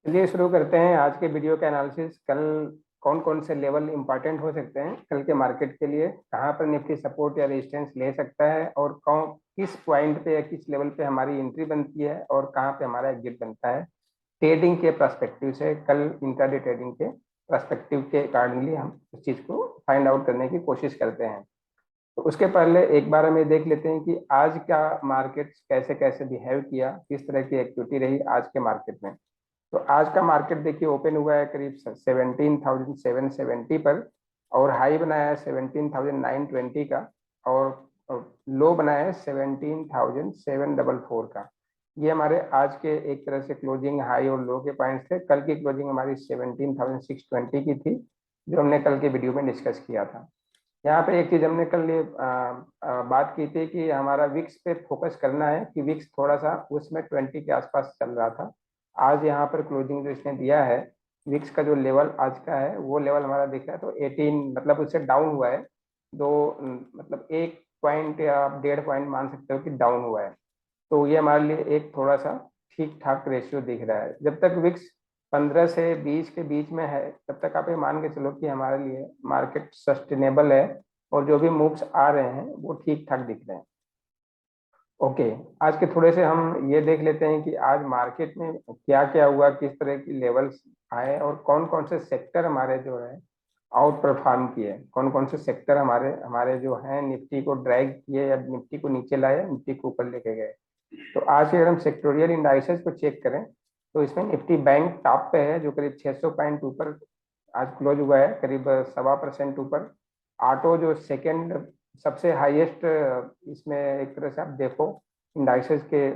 चलिए शुरू करते हैं आज के वीडियो का एनालिसिस। कल कौन कौन से लेवल इंपॉर्टेंट हो सकते हैं कल के मार्केट के लिए, कहाँ पर निफ्टी सपोर्ट या रेजिस्टेंस ले सकता है और कौन किस पॉइंट पे या किस लेवल पे हमारी एंट्री बनती है और कहाँ पे हमारा एग्जिट बनता है। ट्रेडिंग के पर्सपेक्टिव से कल इंट्राडे ट्रेडिंग के पर्सपेक्टिव के अकॉर्डिंगली हम उस चीज़ को फाइंड आउट करने की कोशिश करते हैं। तो उसके पहले एक बार हम ये देख लेते हैं कि आज का मार्केट कैसे कैसे बिहेव किया, किस तरह की एक्टिविटी रही आज के मार्केट में। तो आज का मार्केट देखिए ओपन हुआ है करीब 17,770 पर और हाई बनाया है 17,920 का और लो बनाया है 17,744 का। ये हमारे आज के एक तरह से क्लोजिंग हाई और लो के पॉइंट्स थे। कल की क्लोजिंग हमारी 17,620 की थी जो हमने कल के वीडियो में डिस्कस किया था। यहाँ पे एक चीज हमने कल ये बात की थी कि हमारा विक्स पे फोकस करना है कि विक्स थोड़ा सा उसमें 20 के आसपास चल रहा था। आज यहाँ पर क्लोजिंग जो इसने दिया है, विक्स का जो लेवल आज का है वो लेवल हमारा दिख रहा है, तो 18 मतलब उससे डाउन हुआ है। दो मतलब 1 पॉइंट या आप 1.5 पॉइंट मान सकते हो कि डाउन हुआ है। तो ये हमारे लिए एक थोड़ा सा ठीक ठाक रेशियो दिख रहा है। जब तक विक्स 15 से 20 के बीच में है तब तक आप ये मान के चलो कि हमारे लिए मार्केट सस्टेनेबल है और जो भी मूव्स आ रहे हैं वो ठीक ठाक दिख रहे हैं। ओके, आज के थोड़े से हम ये देख लेते हैं कि आज मार्केट में क्या क्या हुआ, किस तरह की लेवल्स आए और कौन कौन से सेक्टर हमारे जो है आउट परफॉर्म किए, कौन कौन से सेक्टर हमारे हमारे जो हैं निफ्टी को ड्रैग किए या निफ्टी को नीचे लाए, निफ्टी को ऊपर लेके गए। तो आज के अगर हम सेक्टोरियल इंडाइसेस को चेक करें तो इसमें निफ्टी बैंक टॉप पे है जो करीब 600 पॉइंट ऊपर आज क्लोज हुआ है, करीब 1.25% ऊपर। ऑटो जो सेकंड सबसे हाईएस्ट इसमें एक तरह से आप देखो इंडाइसेस के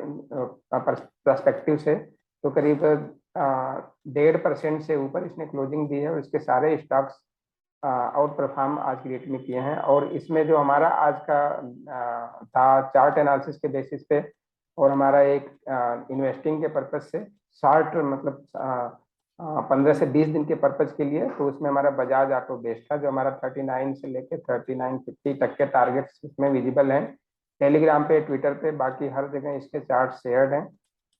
पर्सपेक्टिव से, तो करीब 1.5% से ऊपर इसने क्लोजिंग दी है और इसके सारे स्टॉक्स आउट परफॉर्म आज की डेट में किए हैं। और इसमें जो हमारा आज का था चार्ट एनालिसिस के बेसिस पे और हमारा एक इन्वेस्टिंग के पर्पज से शार्ट मतलब 15 से 20 दिन के पर्पज के लिए, तो उसमें हमारा बजाज ऑटो बेस्ट था जो हमारा 39 से लेके 3950 तक के टारगेट्स इसमें विजिबल हैं। टेलीग्राम पे, ट्विटर पे, बाकी हर जगह इसके चार्ट शेयर्ड हैं।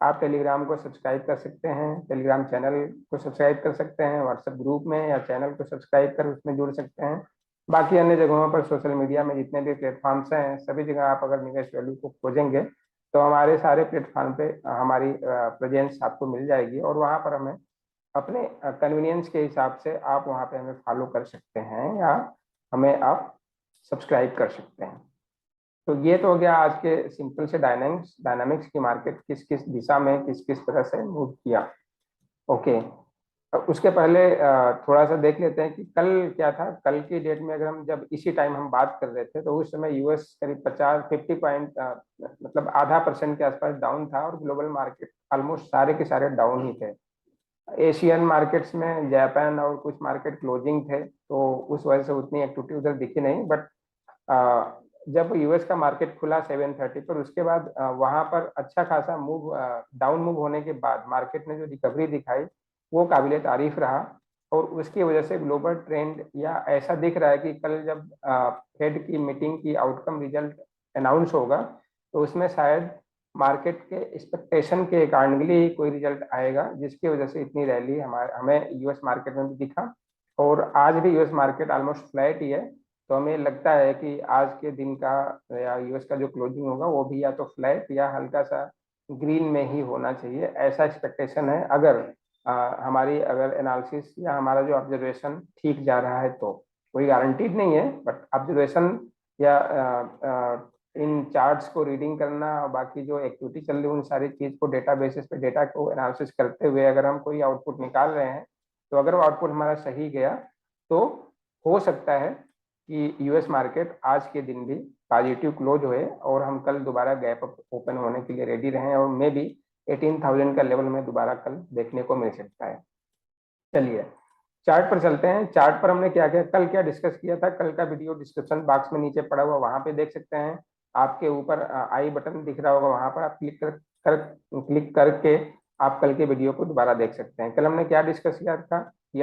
आप टेलीग्राम को सब्सक्राइब कर सकते हैं, टेलीग्राम चैनल को सब्सक्राइब कर सकते हैं, व्हाट्सएप ग्रुप में या चैनल को सब्सक्राइब कर उसमें जुड़ सकते हैं। बाकी अन्य जगहों पर सोशल मीडिया में जितने भी प्लेटफॉर्म्स हैं सभी जगह आप अगर निवेश वैल्यू को खोजेंगे तो हमारे सारे प्लेटफॉर्म पे हमारी प्रेजेंस आपको मिल जाएगी और वहाँ पर हमें अपने कन्वीनियंस के हिसाब से आप वहाँ पे हमें फॉलो कर सकते हैं या हमें आप सब्सक्राइब कर सकते हैं। तो ये तो हो गया आज के सिंपल से डायनामिक्स की मार्केट किस किस दिशा में किस किस तरह से मूव किया। ओके, उसके पहले थोड़ा सा देख लेते हैं कि कल क्या था। कल की डेट में अगर हम जब इसी टाइम हम बात कर रहे थे तो उस समय यूएस करीब 50 पॉइंट मतलब आधा परसेंट के आसपास डाउन था और ग्लोबल मार्केट ऑलमोस्ट सारे के सारे डाउन ही थे। एशियन मार्केट्स में जापान और कुछ मार्केट क्लोजिंग थे तो उस वजह से उतनी एक्टिविटी उधर दिखी नहीं। बट जब यूएस का मार्केट खुला 7:30 पर, उसके बाद वहां पर अच्छा खासा मूव डाउन मूव होने के बाद मार्केट ने जो रिकवरी दिखाई वो काबिले तारीफ रहा और उसकी वजह से ग्लोबल ट्रेंड या ऐसा दिख रहा है कि कल जब फेड की मीटिंग की आउटकम रिजल्ट अनाउंस होगा तो उसमें शायद मार्केट के एक्सपेक्टेशन के अकॉर्डिंगली कोई रिजल्ट आएगा जिसकी वजह से इतनी रैली हमारे हमें यूएस मार्केट में भी दिखा। और आज भी यूएस मार्केट ऑलमोस्ट फ्लैट ही है। तो हमें लगता है कि आज के दिन का या यूएस का जो क्लोजिंग होगा वो भी या तो फ्लैट या हल्का सा ग्रीन में ही होना चाहिए, ऐसा एक्सपेक्टेशन है। अगर हमारी अगर एनालिसिस या हमारा जो ऑब्जर्वेशन ठीक जा रहा है तो कोई गारंटीड नहीं है, बट ऑब्जर्वेशन या इन चार्ट्स को रीडिंग करना और बाकी जो एक्टिविटी चल रही है उन सारी चीज को डेटा बेसिस पे डेटा को एनालिसिस करते हुए अगर हम कोई आउटपुट निकाल रहे हैं तो अगर वो आउटपुट हमारा सही गया तो हो सकता है कि यूएस मार्केट आज के दिन भी पॉजिटिव क्लोज हुए और हम कल दोबारा गैप अप ओपन होने के लिए रेडी रहें और मे बी 18,000 का लेवल में दोबारा कल देखने को मिल सकता है। चलिए चार्ट पर चलते हैं। चार्ट पर हमने क्या किया, कल क्या डिस्कस किया था, कल का वीडियो डिस्क्रिप्शन बॉक्स में नीचे पड़ा हुआ वहां पे देख सकते हैं। आपके ऊपर आई बटन दिख रहा होगा, वहां पर आप क्लिक करके आप कल के वीडियो को दोबारा देख सकते हैं। कल हमने क्या डिस्कस किया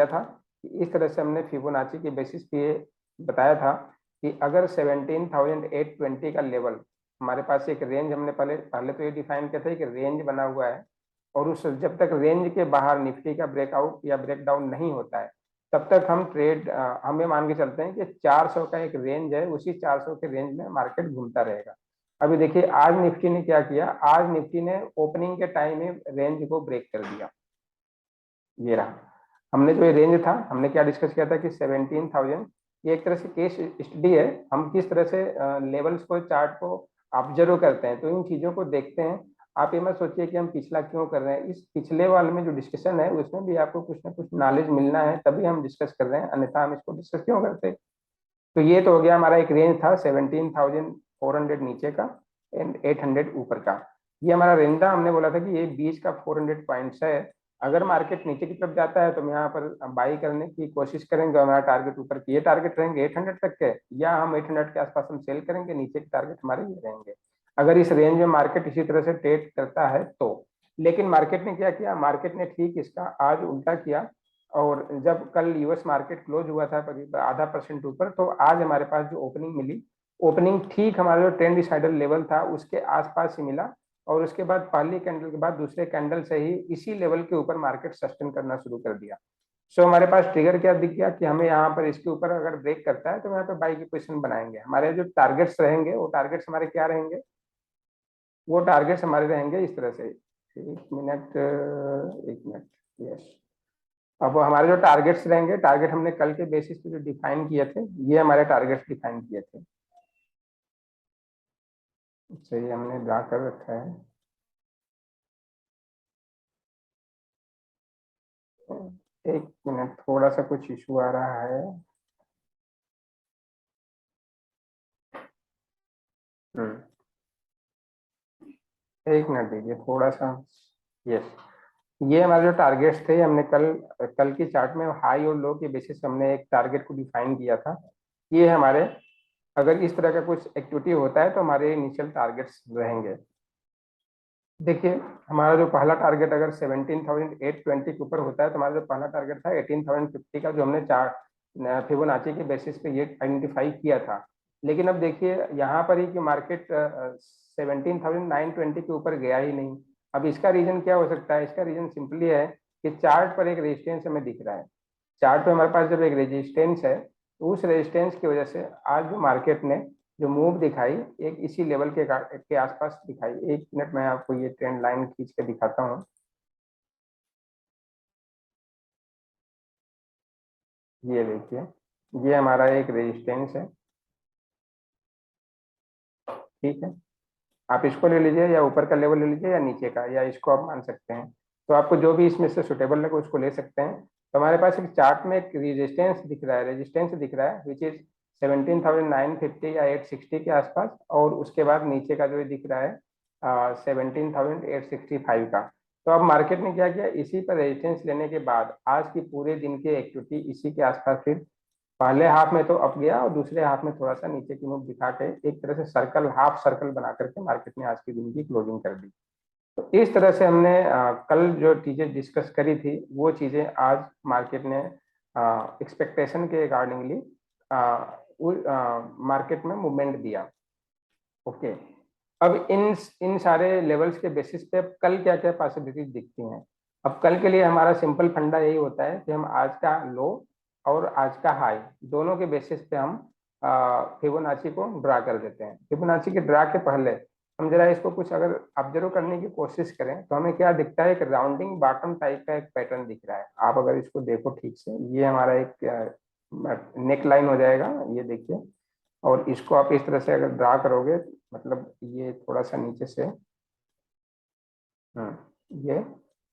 था कि इस तरह से हमने फिबोनाची के बेसिस पे बताया था कि अगर 17,820 का लेवल हमारे पास एक रेंज, हमने पहले पहले तो ये डिफाइन किया था कि रेंज बना हुआ है और उस जब तक रेंज के बाहर निफ्टी का ब्रेकआउट या ब्रेकडाउन नहीं होता है तब तक हम ट्रेड हमें मान के चलते हैं कि 400 का एक रेंज है, उसी 400 के रेंज में मार्केट घूमता रहेगा। अभी देखिए आज निफ्टी ने क्या किया, आज निफ्टी ने ओपनिंग के टाइम में रेंज को ब्रेक कर दिया। ये रहा, हमने जो ये रेंज था, हमने क्या डिस्कस किया था कि 17,000, ये एक तरह से केस स्टडी है, हम किस तरह से लेवल्स को, चार्ट को ऑब्जर्व करते हैं, तो इन चीजों को देखते हैं। आप ये मत सोचिए कि हम पिछला क्यों कर रहे हैं, इस पिछले वाले में जो डिस्कशन है उसमें भी आपको कुछ ना कुछ नॉलेज मिलना है, तभी हम डिस्कस कर रहे हैं, अन्यथा हम इसको डिस्कस क्यों करते। तो ये तो हो गया, हमारा एक रेंज था 17,400 नीचे का एंड 800 ऊपर का। ये हमारा रेंज था, हमने बोला था कि ये 20 का 400 पॉइंट्स है। अगर मार्केट नीचे की तरफ जाता है तो हम यहाँ पर बाई करने की कोशिश करेंगे, हमारा टारगेट ऊपर की ये टारगेट रहेंगे 800 तक के, या हम 800 के आसपास हम सेल करेंगे, नीचे के टारगेट हमारे ये रहेंगे अगर इस रेंज में मार्केट इसी तरह से ट्रेड करता है तो। लेकिन मार्केट ने क्या किया, मार्केट ने ठीक इसका आज उल्टा किया, और जब कल यूएस मार्केट क्लोज हुआ था करीब आधा परसेंट ऊपर, तो आज हमारे पास जो ओपनिंग मिली, ओपनिंग ठीक हमारा जो ट्रेंड डिसाइडर लेवल था उसके आसपास ही मिला, और उसके बाद पहली कैंडल के बाद दूसरे कैंडल से ही इसी लेवल के ऊपर मार्केट सस्टेन करना शुरू कर दिया। सो हमारे पास ट्रिगर क्या दिख गया कि हमें यहाँ पर इसके ऊपर अगर ब्रेक करता है तो यहाँ पर बाई की पोजिशन बनाएंगे। हमारे जो टारगेट्स रहेंगे वो टारगेट्स हमारे क्या रहेंगे, वो टारगेट्स हमारे रहेंगे इस तरह से। एक मिनट, एक मिनट, यस। अब हमारे जो टारगेट्स रहेंगे, टारगेट हमने कल के बेसिस पे जो डिफाइन किए थे, ये हमारे टारगेट्स डिफाइन किए थे, सही हमने ड्रा कर रखा है। एक मिनट, थोड़ा सा कुछ इशू आ रहा है। हम्म, एक मिनट दीजिए थोड़ा सा। यस, ये हमारे जो टारगेट्स थे, हमने कल कल की चार्ट में हाई और लो के बेसिस हमने एक टारगेट को डिफाइन किया था। ये हमारे, अगर इस तरह का कुछ एक्टिविटी होता है तो हमारे इनिशियल टारगेट्स रहेंगे। देखिए हमारा जो पहला टारगेट अगर 17,820 के ऊपर होता है तो हमारा जो पहला टारगेट था 18,050 का, जो हमने चार फिबोनाची के बेसिस पे ये आइडेंटिफाई किया था। लेकिन अब देखिए यहाँ पर ही कि मार्केट 17,920 के ऊपर गया ही नहीं। अब इसका रीजन क्या हो सकता है, इसका रीजन सिंपली है कि चार्ट पर एक रेजिस्टेंस हमें दिख रहा है। चार्ट पे हमारे पास जब एक रेजिस्टेंस है तो उस रेजिस्टेंस की वजह से आज जो मार्केट ने जो मूव दिखाई, एक इसी लेवल के आसपास दिखाई। एक मिनट मैं आपको ये ट्रेंड लाइन खींच के दिखाता हूँ। ये देखिए, ये हमारा एक रेजिस्टेंस है, ठीक है। आप इसको ले लीजिए, या ऊपर का लेवल ले लीजिए, या नीचे का, या इसको आप मान सकते हैं। तो आपको जो भी इसमें से सुटेबल लगे उसको ले सकते हैं। तो हमारे पास एक चार्ट में एक रेजिस्टेंस दिख रहा है, रेजिस्टेंस दिख रहा है विच इज 17,950 या 860 के आसपास, और उसके बाद नीचे का जो दिख रहा है 17,865 का। तो अब मार्केट ने क्या किया, इसी पर रेजिस्टेंस लेने के बाद आज की पूरे दिन की एक्टिविटी इसी के आसपास फिर पहले हाफ में तो अप गया, और दूसरे हाफ में थोड़ा सा नीचे की मूव दिखा के एक तरह से सर्कल, हाफ सर्कल बना करके मार्केट ने आज के दिन की क्लोजिंग कर दी। तो इस तरह से हमने कल जो चीजें डिस्कस करी थी वो चीजें आज मार्केट ने एक्सपेक्टेशन के अकॉर्डिंगली मार्केट में मूवमेंट दिया। ओके, अब इन सारे लेवल्स के बेसिस पे कल क्या क्या पॉसिबिलिटीज दिखती हैं। अब कल के लिए हमारा सिंपल फंडा यही होता है कि हम आज का लो और आज का हाई दोनों के बेसिस पे हम फिबोनाची को ड्रा कर देते हैं। फिबोनाची के ड्रा के पहले हम जरा इसको कुछ अगर ऑब्जर्व करने की कोशिश करें तो हमें क्या दिखता है, एक राउंडिंग बॉटम टाइप का एक पैटर्न दिख रहा है। आप अगर इसको देखो ठीक से, ये हमारा एक नेक लाइन हो जाएगा, ये देखिए। और इसको आप इस तरह से अगर ड्रा करोगे, मतलब ये थोड़ा सा नीचे से, ये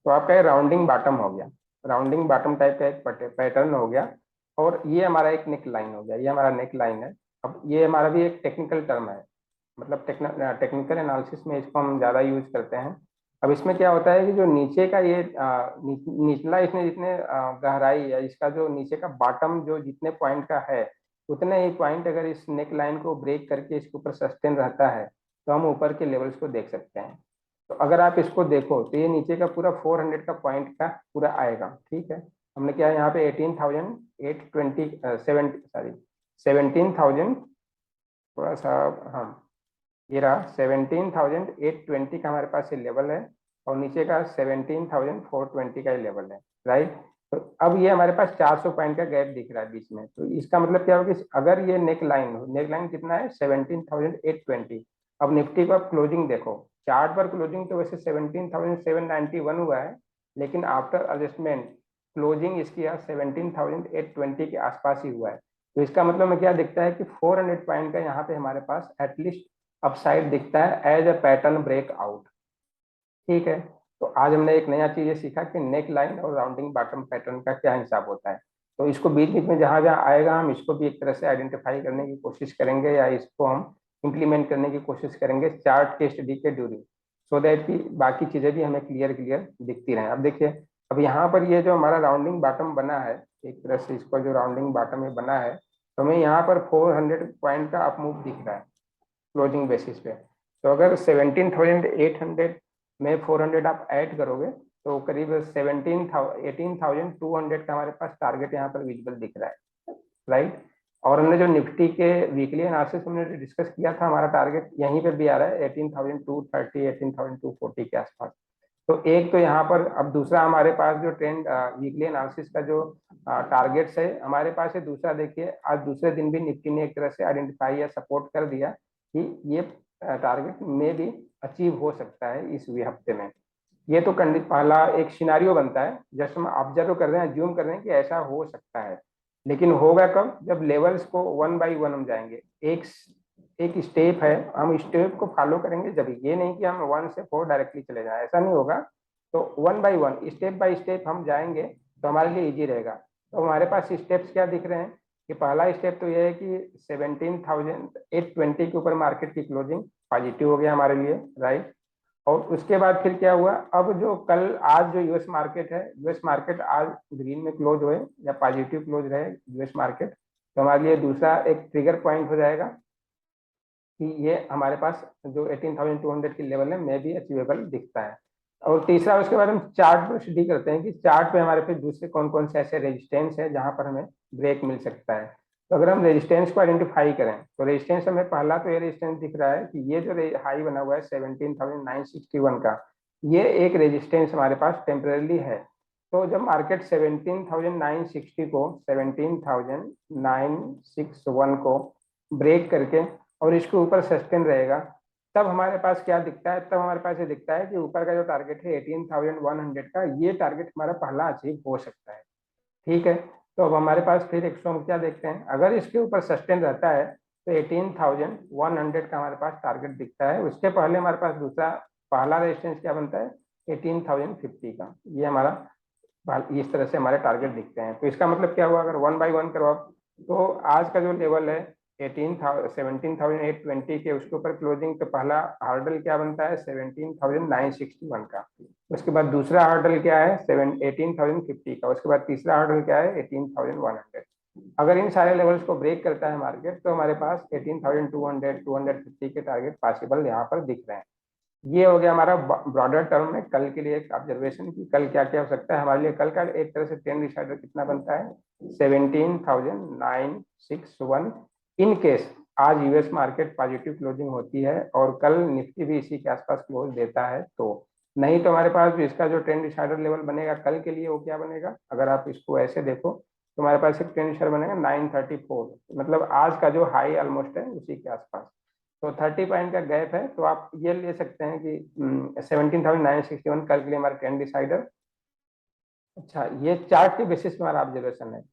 तो आपका ये राउंडिंग बॉटम हो गया, राउंडिंग बॉटम टाइप का एक पैटर्न हो गया। और ये हमारा एक नेक लाइन हो गया, ये हमारा नेक लाइन है। अब ये हमारा भी एक टेक्निकल टर्म है, मतलब टेक्निकल एनालिसिस में इसको हम ज़्यादा यूज करते हैं। अब इसमें क्या होता है कि जो नीचे का ये निचला, इसमें जितने गहराई है, इसका जो नीचे का बॉटम जो जितने पॉइंट का है, उतने ही पॉइंट अगर इस नेक लाइन को ब्रेक करके इसके ऊपर सस्टेन रहता है तो हम ऊपर के लेवल्स को देख सकते हैं। तो अगर आप इसको देखो तो ये नीचे का पूरा 400 का पॉइंट का पूरा आएगा, ठीक है। हमने क्या है यहाँ पे 18,820 17,000, थोड़ा सा, हाँ, ये रहा 17,820 का हमारे पास ये लेवल है। और नीचे का 17,420 का ही लेवल है, राइट। तो अब ये हमारे पास 400 पॉइंट का गैप दिख रहा है बीच में, तो इसका मतलब क्या होगा कि अगर ये नेक लाइन कितना है 17,820। अब निफ्टी का क्लोजिंग देखो, चार्ट पर क्लोजिंग तो वैसे 17,791 हुआ है, लेकिन आफ्टर एडजस्टमेंट क्लोजिंग इसकी 17,820 के आसपास ही हुआ है। तो इसका मतलब में क्या दिखता है कि 400 पॉइंट का यहाँ पे हमारे पास एटलीस्ट अपसाइड दिखता है एज अ पैटर्न ब्रेकआउट। ठीक है, तो आज हमने एक नया चीज ये सीखा कि नेक लाइन और राउंडिंग बॉटम पैटर्न का क्या हिसाब होता है। तो इसको बीच बीच में जहां जहां आएगा हम इसको भी एक तरह से आइडेंटिफाई करने की कोशिश करेंगे, या इसको हम इम्प्लीमेंट करने की कोशिश करेंगे चार्ट के स्टडी के ड्यूरिंग, सो दैट कि बाकी चीजें भी हमें क्लियर क्लियर दिखती रहें। अब देखिए, अब यहाँ पर ये जो हमारा राउंडिंग बॉटम बना है, एक तरह से इसको जो राउंडिंग बॉटम में बना है, तो हमें यहाँ पर 400 पॉइंट का अप मूव दिख रहा है क्लोजिंग बेसिस पे। तो अगर 17,800 में 400 आप ऐड करोगे तो करीब 18,200 का हमारे पास टारगेट यहाँ पर विजिबल दिख रहा है, राइट। और हमने जो निफ्टी के वीकली एनालिसिस हमने डिस्कस किया था, हमारा टारगेट यहीं पर भी आ रहा है 18,230 18,240 के आसपास। तो एक तो यहाँ पर, अब दूसरा हमारे पास जो ट्रेंड वीकली एनालिसिस का जो टारगेट्स है हमारे पास है, दूसरा देखिए आज दूसरे दिन भी निफ्टी ने एक तरह से आइडेंटिफाई या सपोर्ट कर दिया कि ये टारगेट में भी अचीव हो सकता है इस हफ्ते में। ये तो पहला एक सिनारियो बनता है, जस्ट हम ऑब्जर्व कर रहे हैं, ज्यूम कर रहे हैं कि ऐसा हो सकता है। लेकिन होगा कब, जब लेवल्स को वन बाई वन हम जाएंगे, एक एक स्टेप है, हम स्टेप को फॉलो करेंगे, जब ये नहीं कि हम 1 से 4 डायरेक्टली चले जाएं, ऐसा नहीं होगा। तो one by one, step by step हम जाएंगे तो हमारे लिए इजी रहेगा। तो हमारे पास स्टेप्स क्या दिख रहे हैं कि पहला स्टेप तो ये है कि 17,820 के ऊपर मार्केट की क्लोजिंग पॉजिटिव हो गया हमारे लिए, राइट। और उसके बाद फिर क्या हुआ, अब जो कल आज जो यूएस मार्केट है, यूएस मार्केट आज ग्रीन में क्लोज हुए या पॉजिटिव क्लोज रहे यूएस मार्केट, तो हमारे लिए दूसरा एक ट्रिगर पॉइंट हो जाएगा कि ये हमारे पास जो 18,200 की लेवल है में भी अचीवेबल दिखता है। और तीसरा, उसके बाद हम चार्ट पर स्टडी करते हैं कि चार्ट पे हमारे पे दूसरे कौन कौन से ऐसे रेजिस्टेंस है जहां पर हमें ब्रेक मिल सकता है। तो अगर हम रेजिस्टेंस को आइडेंटिफाई करें तो रेजिस्टेंस हमें पहला तो ये रेजिस्टेंस दिख रहा है कि ये जो हाई बना हुआ है 17,961 का, ये एक रेजिस्टेंस हमारे पास टेम्पररी है। तो जब मार्केट 17,960 को 17,961 को ब्रेक करके और इसके ऊपर सस्टेन रहेगा, तब हमारे पास क्या दिखता है, तब हमारे पास ये दिखता है कि ऊपर का जो टारगेट है 18,100 का, ये टारगेट हमारा पहला अचीव हो सकता है। ठीक है, तो अब हमारे पास फिर एक हम क्या देखते हैं, अगर इसके ऊपर सस्टेन रहता है तो 18,100 का हमारे पास टारगेट दिखता है। उसके पहले हमारे पास दूसरा पहला रेजिस्टेंस क्या बनता है 18,050 का, ये हमारा इस तरह से हमारे टारगेट दिखते हैं। तो इसका मतलब क्या हुआ, अगर वन बाई वन करो तो आज का जो लेवल है 17,820 के, उसके ऊपर क्लोजिंग, तो पहला हार्डल क्या बनता है 17,961 का। उसके बाद दूसरा हार्डल क्या है 18,050 का। उसके बाद तीसरा हार्डल क्या है 18,100। अगर इन सारे लेवल्स को ब्रेक करता है मार्केट तो हमारे पास 18,200 250 के टारगेट पॉसिबल यहाँ पर दिख रहे हैं। ये हो गया हमारा ब्रॉडर टर्म में कल के लिए एक ऑब्जर्वेशन की कल क्या क्या हो सकता है हमारे लिए। कल का एक तरह से ट्रेंड डिसाइडर कितना बनता है 17,961, इन केस आज यूएस मार्केट पॉजिटिव क्लोजिंग होती है और कल निफ्टी भी इसी के आसपास क्लोज देता है। तो नहीं तो हमारे पास भी इसका जो ट्रेंड डिसाइडर लेवल बनेगा कल के लिए वो क्या बनेगा, अगर आप इसको ऐसे देखो तो हमारे पास एक ट्रेंड डिसाइडर बनेगा 934, मतलब आज का जो हाई ऑलमोस्ट है उसी के आसपास। तो 30 पॉइंट का गैप है, तो आप ये ले सकते हैं कि 17,961 कल के लिए हमारा ट्रेंड डिसाइडर। अच्छा, ये चार्ट के बेसिस पे हमारा ऑब्जर्वेशन है।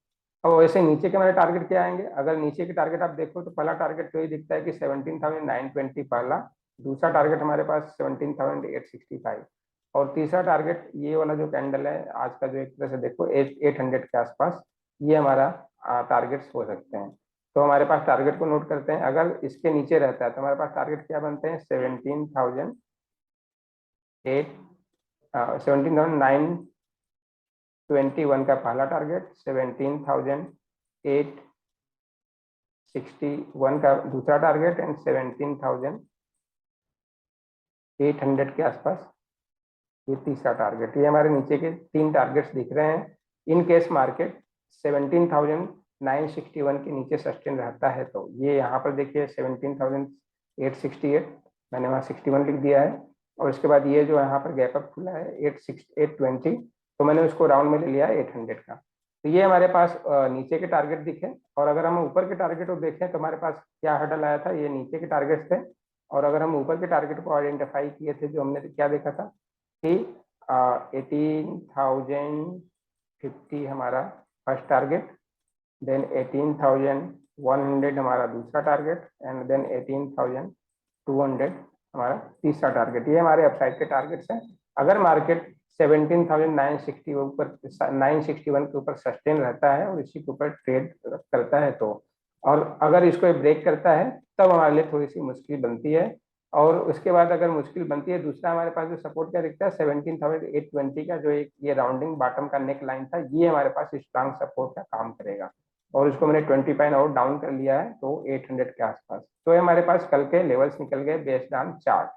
अब वैसे नीचे के हमारे टारगेट क्या आएंगे, अगर नीचे के टारगेट आप देखो तो पहला टारगेट तो ये दिखता है कि 17,920 पहला, दूसरा टारगेट हमारे पास 17,865 और तीसरा टारगेट ये वाला जो कैंडल है आज का, जो एक तरह से देखो 800 के आसपास, ये हमारा टारगेट्स हो सकते हैं। तो हमारे पास टारगेट को नोट करते हैं, अगर इसके नीचे रहता है तो हमारे पास टारगेट क्या बनते हैं 17,921 का पहला टारगेट, 17,861 का दूसरा टारगेट एंड 17,800 के आसपास ये तीसरा टारगेट। ये हमारे नीचे के तीन टारगेट्स दिख रहे हैं। इन केस मार्केट 17,961 के नीचे सस्टेन रहता है तो ये यहाँ पर देखिए 17,868, मैंने वहाँ 61 लिख दिया है। और उसके बाद ये जो यहाँ पर गैप अप खुला है 820, तो मैंने उसको राउंड में ले लिया 800 का। तो ये हमारे पास नीचे के टारगेट दिखे। और अगर हम ऊपर के टारगेट को देखें तो हमारे पास क्या हर्डल आया था, ये नीचे के टारगेट थे। और अगर हम ऊपर के टारगेट को आइडेंटिफाई किए थे, जो हमने क्या देखा था कि 18,050 हमारा फर्स्ट टारगेट, देन 18,100 हमारा दूसरा टारगेट, एंड देन 18,200 हमारा तीसरा टारगेट। ये हमारे अपसाइड के टारगेट्स हैं। अगर मार्केट 17,960 ऊपर 961 के ऊपर सस्टेन रहता है और इसी के ऊपर ट्रेड करता है तो, और अगर इसको ब्रेक करता है तब हमारे लिए थोड़ी सी मुश्किल बनती है। और उसके बाद अगर मुश्किल बनती है, दूसरा हमारे पास जो सपोर्ट क्या दिखता है 17,820 का, जो एक ये राउंडिंग बॉटम का नेक लाइन था, ये हमारे पास स्ट्रांग सपोर्ट का काम करेगा। और उसको मैंने 20 पॉइंट और डाउन कर लिया है, तो 800 के आसपास। तो ये हमारे पास कल के लेवल्स निकल गए बेस्ड ऑन चार्ट।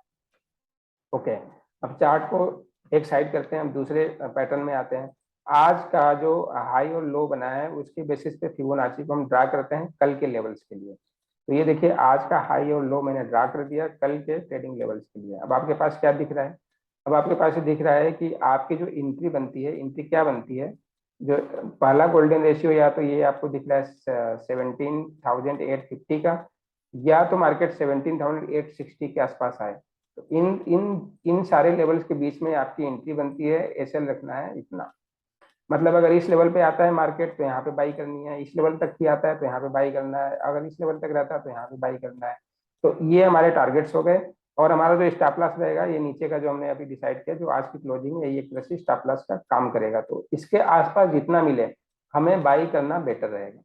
ओके, अब चार्ट को एक साइड करते हैं, हम दूसरे पैटर्न में आते हैं। आज का जो हाई और लो बना है उसके बेसिस पे फिबोनाची को हम ड्रा करते हैं कल के लेवल्स के लिए। तो ये देखिए, आज का हाई और लो मैंने ड्रा कर दिया कल के ट्रेडिंग लेवल्स के लिए। अब आपके पास क्या दिख रहा है? अब आपके पास ये दिख रहा है कि आपकी जो एंट्री बनती है, एंट्री क्या बनती है, जो पहला गोल्डन रेशियो, या तो ये आपको दिख रहा है 17,850 का, या तो मार्केट 17,860 के आसपास आए। तो इन इन इन सारे लेवल्स के बीच में आपकी एंट्री बनती है। एसएल रखना है इतना, मतलब अगर इस लेवल पे आता है मार्केट तो यहाँ पे बाई करनी है, इस लेवल तक ही आता है तो यहाँ पे बाई करना है, अगर इस लेवल तक रहता है तो यहाँ पे बाई करना है। तो ये हमारे टारगेट्स हो गए। और हमारा जो स्टॉप लॉस रहेगा, ये नीचे का जो हमने अभी डिसाइड किया, जो आज की क्लोजिंग है, ये कृषि स्टॉप लॉस का काम करेगा। तो इसके आसपास जितना मिले हमें बाई करना बेटर रहेगा।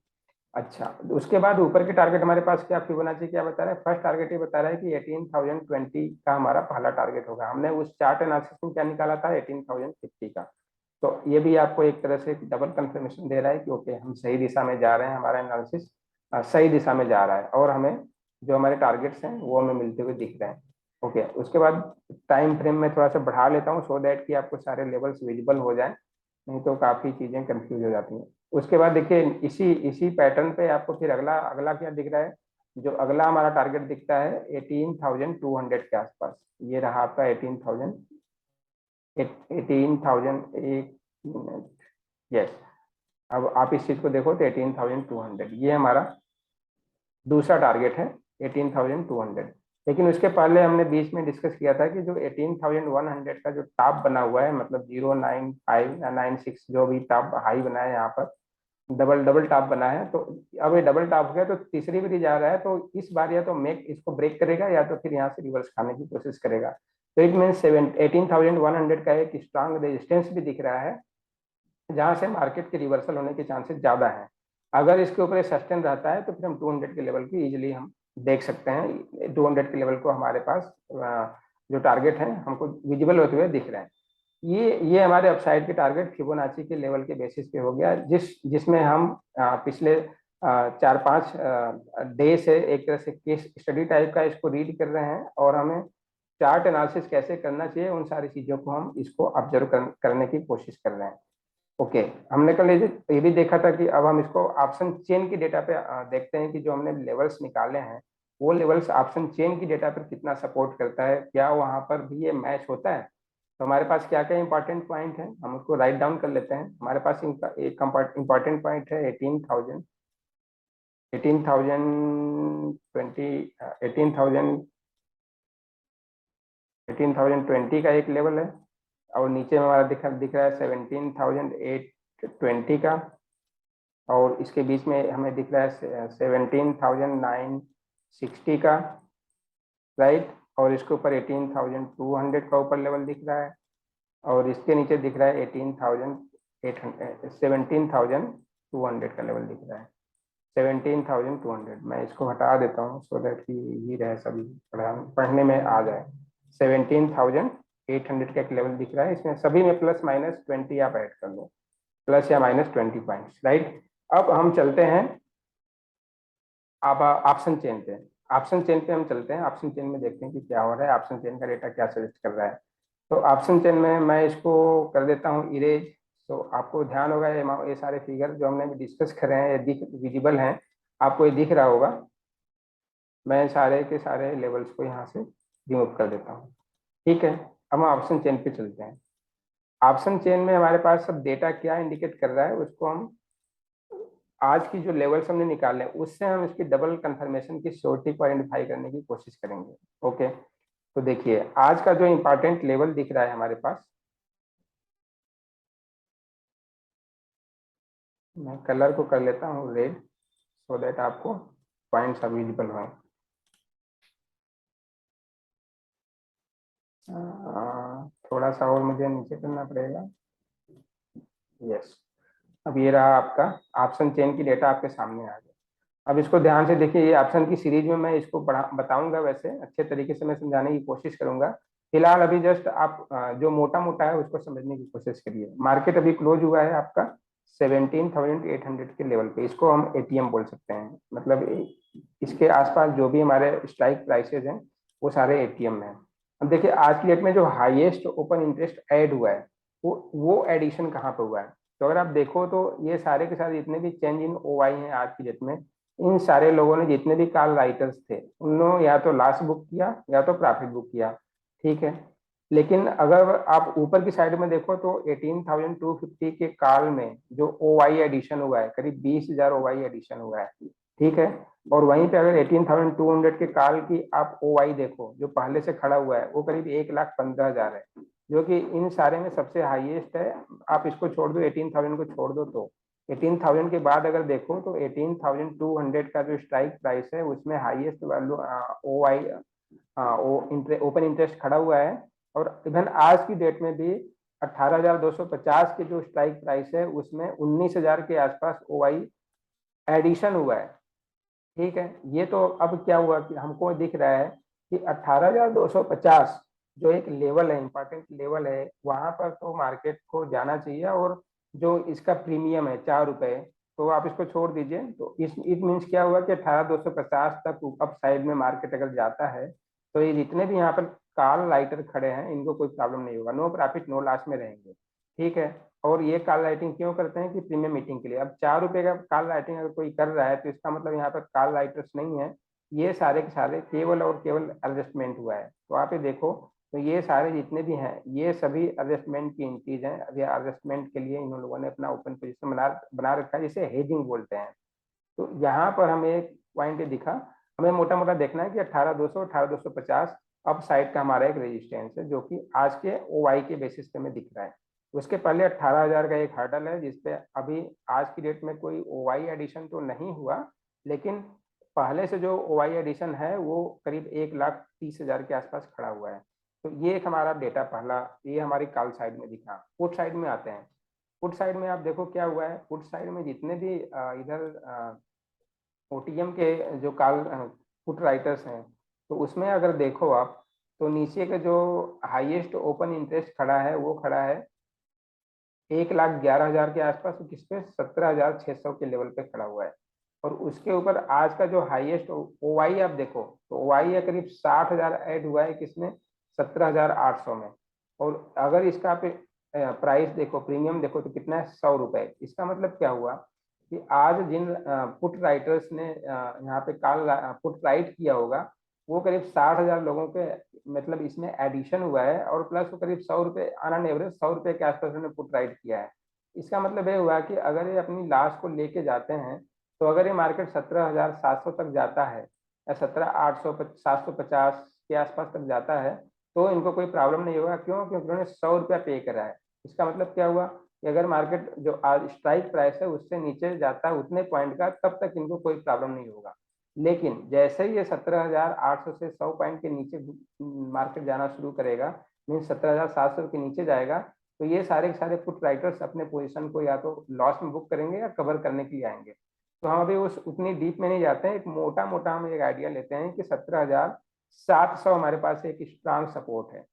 अच्छा, उसके बाद ऊपर के टारगेट हमारे पास क्या फिबोनाची क्या बता रहा है? फर्स्ट टारगेट ये बता रहा है कि 18,020 का हमारा पहला टारगेट होगा। हमने उस चार्ट एनालिसिस में क्या निकाला था? 18,050 का। तो ये भी आपको एक तरह से डबल कंफर्मेशन दे रहा है कि ओके, हम सही दिशा में जा रहे हैं, हमारा एनालिसिस सही दिशा में जा रहा है, और हमें जो हमारे टारगेट्स हैं वो हमें मिलते हुए दिख रहे हैं। ओके, उसके बाद टाइम फ्रेम में थोड़ा सा बढ़ा लेता हूँ सो दैट कि आपको सारे लेवल्स विजिबल हो जाए, नहीं तो काफी चीजें कंफ्यूज हो जाती हैं। उसके बाद देखिए, इसी इसी पैटर्न पे आपको फिर अगला अगला क्या दिख रहा है? जो अगला हमारा टारगेट दिखता है 18,200 के आसपास। ये रहा आपका 18,000 एक मिनट, यस। अब आप इस चीज को देखो तो 18,200 ये हमारा दूसरा टारगेट है, 18,200। लेकिन उसके पहले हमने बीच में डिस्कस किया था कि जो 18,100 का जो टॉप बना हुआ है, मतलब 095 या 96 जो भी टॉप हाई बना है, यहाँ पर डबल डबल टॉप बना है। तो अब ये डबल टॉप गया तो तीसरी बारी जा रहा है, तो इस बार या तो मेक इसको ब्रेक करेगा या तो फिर यहाँ से रिवर्स खाने की कोशिश करेगा। तो इट मीन 18,100 का एक स्ट्रांग रेजिस्टेंस भी दिख रहा है, जहां से मार्केट के रिवर्सल होने के चांसेस ज्यादा हैं। अगर इसके ऊपर सस्टेन रहता है तो फिर हम 200 के लेवल की इजीली हम देख सकते हैं। 200 के लेवल को हमारे पास जो टारगेट है हमको विजिबल होते हुए दिख रहे हैं। ये हमारे अपसाइड के टारगेट फिबोनाची के लेवल के बेसिस पे हो गया, जिसमें हम पिछले 4-5 डे से एक तरह से केस स्टडी टाइप का इसको रीड कर रहे हैं, और हमें चार्ट एनालिसिस कैसे करना चाहिए उन सारी चीजों को हम इसको ऑब्जर्व करने की कोशिश कर रहे हैं। ओके, हमने कल ये भी देखा था कि अब हम इसको ऑप्शन चेन की डेटा पे देखते हैं कि जो हमने लेवल्स निकाले हैं वो लेवल्स ऑप्शन चेन की डेटा पर कितना सपोर्ट करता है, क्या वहां पर भी ये मैच होता है। तो हमारे पास क्या क्या इंपॉर्टेंट पॉइंट है, हम उसको राइट डाउन कर लेते हैं। हमारे पास इनका एक इंपॉर्टेंट पॉइंट है 18,000 18,020 18,020 का एक लेवल है, और नीचे में हमारा दिख रहा है 17,820 का, और इसके बीच में हमें दिख रहा है 17,960 का, राइट। और इसके ऊपर 18,200 का ऊपर लेवल दिख रहा है, और इसके नीचे दिख रहा है 17,200 का लेवल दिख रहा है। 17,200 मैं इसको हटा देता हूँ सो दैट कि ये रहे, सभी पढ़ने में आ जाए। 17,800 का एक लेवल दिख रहा है, इसमें सभी में +-20 आप ऐड कर लो, प्लस या माइनस 20 पॉइंट्स, राइट। अब हम चलते हैं अब ऑप्शन चेन पे। ऑप्शन चेन पे हम चलते हैं, ऑप्शन चेन में देखते हैं कि क्या हो रहा है, ऑप्शन चेन का डेटा क्या सजेस्ट कर रहा है। तो ऑप्शन चेन में मैं इसको कर देता हूँ इरेज। तो आपको ध्यान होगा ये सारे फिगर जो हमने डिस्कस करे हैं ये दिख विजिबल हैं, आपको ये दिख रहा होगा। मैं सारे के सारे लेवल्स को यहाँ से रिमूव कर देता हूँ, ठीक है, अब हम ऑप्शन चेन पे चलते हैं। ऑप्शन चेन में हमारे पास सब डेटा क्या इंडिकेट कर रहा है, उसको हम आज की जो लेवल्स हमने निकाले हैं उससे हम इसकी डबल कंफर्मेशन की श्योरिटी को आइडेंटिफाई करने की कोशिश करेंगे। ओके, तो देखिए आज का जो इंपॉर्टेंट लेवल दिख रहा है हमारे पास, मैं कलर को कर लेता हूँ रेड, सो दैट आपको पॉइंट्स विजिबल हो। थोड़ा सा और मुझे नीचे करना पड़ेगा। यस, अब ये रहा आपका ऑप्शन चेन की डेटा आपके सामने आ गया। अब इसको ध्यान से देखिए, ये ऑप्शन की सीरीज में मैं इसको बताऊंगा, वैसे अच्छे तरीके से मैं समझाने की कोशिश करूंगा। फिलहाल अभी जस्ट आप जो मोटा मोटा है उसको समझने की कोशिश करिए। मार्केट अभी क्लोज हुआ है आपका 17,800 के लेवल पे, इसको हम एटीएम बोल सकते हैं, मतलब इसके आसपास जो भी हमारे स्ट्राइक प्राइसेज हैं वो सारे एटीएम हैं। अब देखिए आज की डेट में जो हाईएस्ट ओपन इंटरेस्ट ऐड हुआ है वो एडिशन कहाँ पे हुआ है। तो अगर आप देखो तो ये सारे के सारे जितने भी चेंज इन ओवाई हैं आज की डेट में, इन सारे लोगों ने जितने भी कॉल राइटर्स थे उन्होंने या तो लॉस बुक किया या तो प्रॉफिट बुक किया। ठीक है, लेकिन अगर आप ऊपर की साइड में देखो तो 18,250 के कॉल में जो ओवाई एडिशन हुआ है करीब 20,000 ओवाई एडिशन हुआ है। ठीक है, और वहीं पे अगर 18,200 के कॉल की आप ओवाई देखो जो पहले से खड़ा हुआ है वो करीब 1,15,000 है, जो कि इन सारे में सबसे हाईएस्ट है। आप इसको छोड़ दो, 18,000 को छोड़ दो, तो 18,000 के बाद अगर देखो तो 18,200 का जो स्ट्राइक प्राइस है उसमें highest value O I open interest खड़ा हुआ है। और इवन आज की डेट में भी 18,250 के जो स्ट्राइक प्राइस है उसमें 19,000 के आसपास ओ आई एडिशन हुआ है। ठीक है, ये तो अब क्या हुआ कि हमको दिख रहा है कि 18,250 जो एक लेवल है, इंपॉर्टेंट लेवल है, वहां पर तो मार्केट को जाना चाहिए। और जो इसका प्रीमियम है 4 रुपए, तो आप इसको छोड़ दीजिए। तो इस इट मीन्स क्या हुआ कि 18,250 तक अप साइड में मार्केट अगर जाता है तो ये जितने भी यहाँ पर कॉल राइटर खड़े हैं इनको कोई प्रॉब्लम नहीं होगा, नो प्रॉफिट नो लॉस में रहेंगे। ठीक है, और ये कॉल राइटिंग क्यों करते हैं कि प्रीमियम मीटिंग के लिए। अब 4 रुपए का कॉल राइटिंग अगर कोई कर रहा है तो इसका मतलब यहाँ पर कॉल राइटर्स नहीं है, ये सारे के सारे केवल और केवल एडजस्टमेंट हुआ है। तो आप ये देखो, तो ये सारे जितने भी हैं ये सभी एडजस्टमेंट की एंट्रीज हैं। अब ये एडजस्टमेंट के लिए इन लोगों ने अपना ओपन पोजिशन बना रखा है, जिसे हेजिंग बोलते हैं। तो यहाँ पर हमें एक पॉइंट दिखा, हमें मोटा मोटा देखना है कि 18,200 18,250 अप साइड का हमारा एक रेजिस्टेंस है, जो कि आज के ओवाई के बेसिस पे में दिख रहा है। उसके पहले 18,000 का एक हर्डल है जिसपे अभी आज की डेट में कोई ओवाई एडिशन तो नहीं हुआ, लेकिन पहले से जो ओवाई एडिशन है वो करीब 1,30,000 के आसपास खड़ा हुआ है। तो ये एक हमारा डेटा पहला, ये हमारी कॉल साइड में दिखा। पुट साइड में आते हैं। पुट साइड में आप देखो क्या हुआ है, पुट साइड में जितने भी इधर ओटीएम के जो कॉल पुट राइटर्स हैं, तो उसमें अगर देखो आप तो नीचे का जो हाईएस्ट ओपन इंटरेस्ट खड़ा है वो खड़ा है 1,11,000 के आसपास, किस पे 17,600 के लेवल पे खड़ा हुआ है। और उसके ऊपर आज का जो हाईएस्ट ओवाई आप देखो तो ओवाई है करीब 60,000 ऐड हुआ है, किसमें 17,800 में। और अगर इसका पे प्राइस देखो, प्रीमियम देखो तो कितना है 100 रुपए। इसका मतलब क्या हुआ कि आज जिन पुट राइटर्स ने यहाँ पे कॉल पुट राइट किया होगा वो करीब 60,000 लोगों के मतलब इसमें एडिशन हुआ है, और प्लस वो करीब 100 रुपए ऑन एवरेज 100 रुपए के आसपास उन्होंने पुट राइट किया है। इसका मतलब ये हुआ कि अगर ये अपनी लास्ट को लेके जाते हैं तो अगर ये मार्केट 17,700 तक जाता है या 17,800 750 के आसपास तक जाता है तो इनको कोई प्रॉब्लम नहीं होगा। क्यों? क्योंकि उन्होंने 100 रुपया पे करा है। इसका मतलब क्या हुआ कि अगर मार्केट जो आज स्ट्राइक प्राइस है उससे नीचे जाता है उतने पॉइंट का, तब तक इनको कोई प्रॉब्लम नहीं होगा। लेकिन जैसे ही ये 17,800 से 100 पॉइंट के नीचे मार्केट जाना शुरू करेगा, मीन 17,700 के नीचे जाएगा, तो ये सारे के सारे पुट राइटर्स अपने पोजीशन को या तो लॉस में बुक करेंगे या कवर करने के लिए आएंगे। तो हम अभी उस उतनी डीप में नहीं जाते हैं, एक मोटा मोटा हम एक आइडिया लेते हैं कि 17,700 हमारे पास एक स्ट्रांग सपोर्ट है,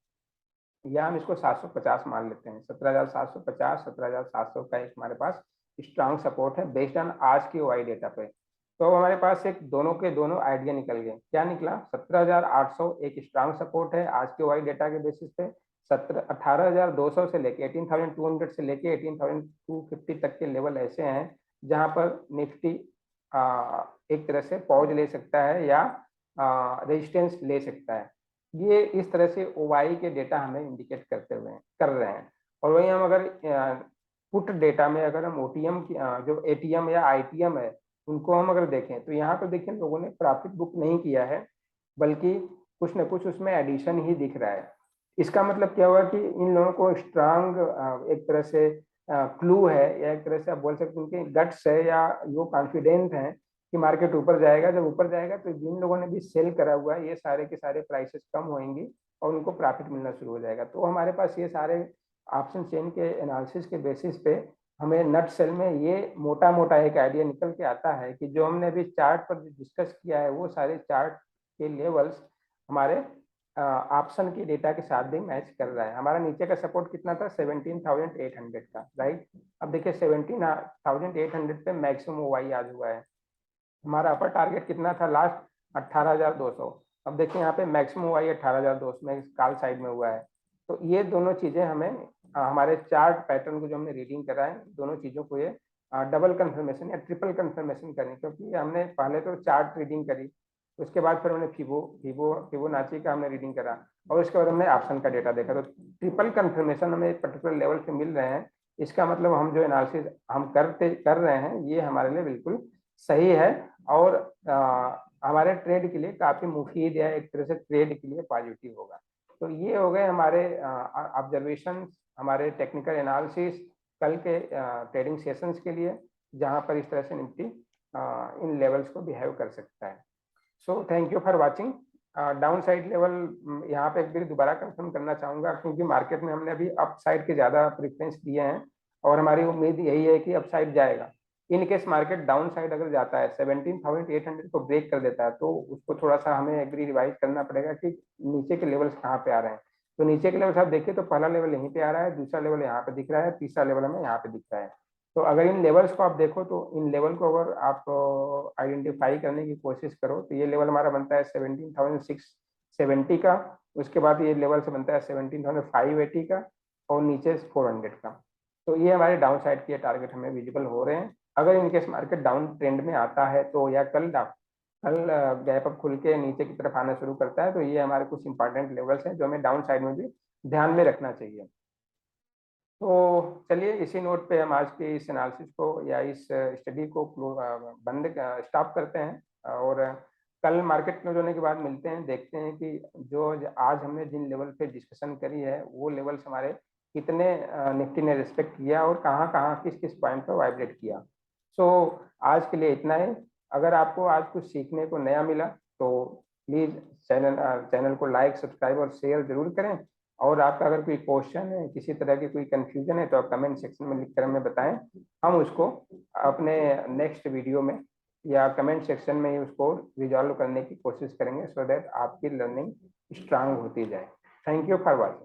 या हम इसको 750 मान लेते हैं। 17,750 17,700 का एक हमारे पास स्ट्रांग सपोर्ट है बेस्ड ऑन आज की ओआई डेटा पे। तो हमारे पास एक दोनों के दोनों आइडिया निकल गए। क्या निकला? 17,800 एक स्ट्रांग सपोर्ट है आज के ओआई डेटा के बेसिस पे। 18,200 से लेके 18,200 से लेके 18,250 तक के लेवल ऐसे हैं जहां पर निफ्टी एक तरह से पॉज ले सकता है या रेजिस्टेंस ले सकता है। ये इस तरह से ओवाई के डेटा हमें इंडिकेट कर रहे हैं। और वहीं हम अगर पुट डेटा में अगर हम ओटीएम की जो एटीएम या आईटीएम है उनको हम अगर देखें तो यहाँ पर देखिए लोगों ने प्रॉफिट बुक नहीं किया है, बल्कि कुछ न कुछ उसमें एडिशन ही दिख रहा है। इसका मतलब क्या हुआ कि इन लोगों को स्ट्रांग एक तरह से क्लू है, या एक तरह से आप बोल सकते हैं उनके गट्स है, या वो कॉन्फिडेंट है कि मार्केट ऊपर जाएगा। जब ऊपर जाएगा तो जिन लोगों ने भी सेल करा हुआ है ये सारे के सारे प्राइसेस कम होंगी और उनको प्रॉफिट मिलना शुरू हो जाएगा। तो हमारे पास ये सारे ऑप्शन चेन के एनालिसिस के बेसिस पे हमें नट सेल में ये मोटा मोटा एक आइडिया निकल के आता है कि जो हमने अभी चार्ट पर डिस्कस किया है वो सारे चार्ट के लेवल्स हमारे ऑप्शन के डेटा के साथ भी मैच कर रहा है। हमारा नीचे का सपोर्ट कितना था 17,800 का, राइट। अब देखिए 17,800 पे मैक्सिमम ओवाई आज हुआ है। हमारा अपर टारगेट कितना था लास्ट 18,200। अब देखिए यहाँ पे मैक्सिमम ओवाई 18,200 में काल साइड में हुआ है। तो ये दोनों चीजें हमें हमारे चार्ट पैटर्न को जो हमने रीडिंग करा है दोनों चीजों को ये डबल कंफर्मेशन या ट्रिपल कंफर्मेशन करनी, क्योंकि हमने पहले तो चार्ट रीडिंग करी, उसके बाद फिर हमने फिबोनाची का हमने रीडिंग करा, और उसके बाद हमने ऑप्शन का डेटा देखा। तो ट्रिपल कंफर्मेशन हमें एक पर्टिकुलर लेवल पे मिल रहे हैं। इसका मतलब हम जो एनालिसिस हम कर रहे हैं ये हमारे लिए बिल्कुल सही है और हमारे ट्रेड के लिए काफी मुफीद है, एक तरह से ट्रेड के लिए पॉजिटिव होगा। तो ये हो गए हमारे ऑब्जर्वेशन, हमारे टेक्निकल एनालिसिस कल के ट्रेडिंग सेशंस के लिए, जहां पर इस तरह से निफ्टी इन लेवल्स को बिहेव कर सकता है। So thank you for watching. Down side level यहाँ पे एक बार दोबारा कंफर्म करना चाहूंगा, क्योंकि मार्केट में हमने अभी अप साइड के ज्यादा प्रेफरेंस दिए हैं और हमारी उम्मीद यही है कि अप साइड जाएगा। In case market down side अगर जाता है 17,800 को ब्रेक कर देता है तो उसको थोड़ा सा हमें एग्री रिवाइज करना पड़ेगा कि नीचे के लेवल्स कहाँ पे आ रहे हैं। तो नीचे के लेवल्स आप देखिए तो पहला लेवल यहीं पे आ रहा है, दूसरा लेवल यहाँ पे दिख रहा है, तीसरा लेवल हमें यहाँ पे दिख रहा है। तो अगर इन लेवल्स को आप देखो तो इन लेवल को अगर आप आइडेंटिफाई करने की कोशिश करो तो ये लेवल हमारा बनता है 17,670 का, उसके बाद ये लेवल से बनता है 17,580 का और नीचे 400 का। तो ये हमारे डाउन साइड के टारगेट हमें विजिबल हो रहे हैं। अगर इनकेस मार्केट डाउन ट्रेंड में आता है तो या कल गैप अप खुल के नीचे की तरफ आना शुरू करता है तो ये हमारे कुछ इंपॉर्टेंट लेवल्स हैं जो हमें डाउन साइड में भी ध्यान में रखना चाहिए। तो चलिए इसी नोट पे हम आज के इस एनालिसिस को या इस स्टडी को बंद स्टॉप करते हैं और कल मार्केट क्लोज होने के बाद मिलते हैं, देखते हैं कि जो आज हमने जिन लेवल पे डिस्कशन करी है वो लेवल्स हमारे कितने निफ्टी ने रिस्पेक्ट किया और कहाँ कहाँ किस किस पॉइंट पर वाइब्रेट किया। सो आज के लिए इतना ही। अगर आपको आज कुछ सीखने को नया मिला तो प्लीज़ चैनल को लाइक, सब्सक्राइब और शेयर जरूर करें। और आपका अगर कोई क्वेश्चन है, किसी तरह की कोई कंफ्यूजन है तो आप कमेंट सेक्शन में लिखकर हमें बताएं, हम उसको अपने नेक्स्ट वीडियो में या कमेंट सेक्शन में ही उसको रिजॉल्व करने की कोशिश करेंगे, सो दैट आपकी लर्निंग स्ट्रांग होती जाए। Thank you for watching.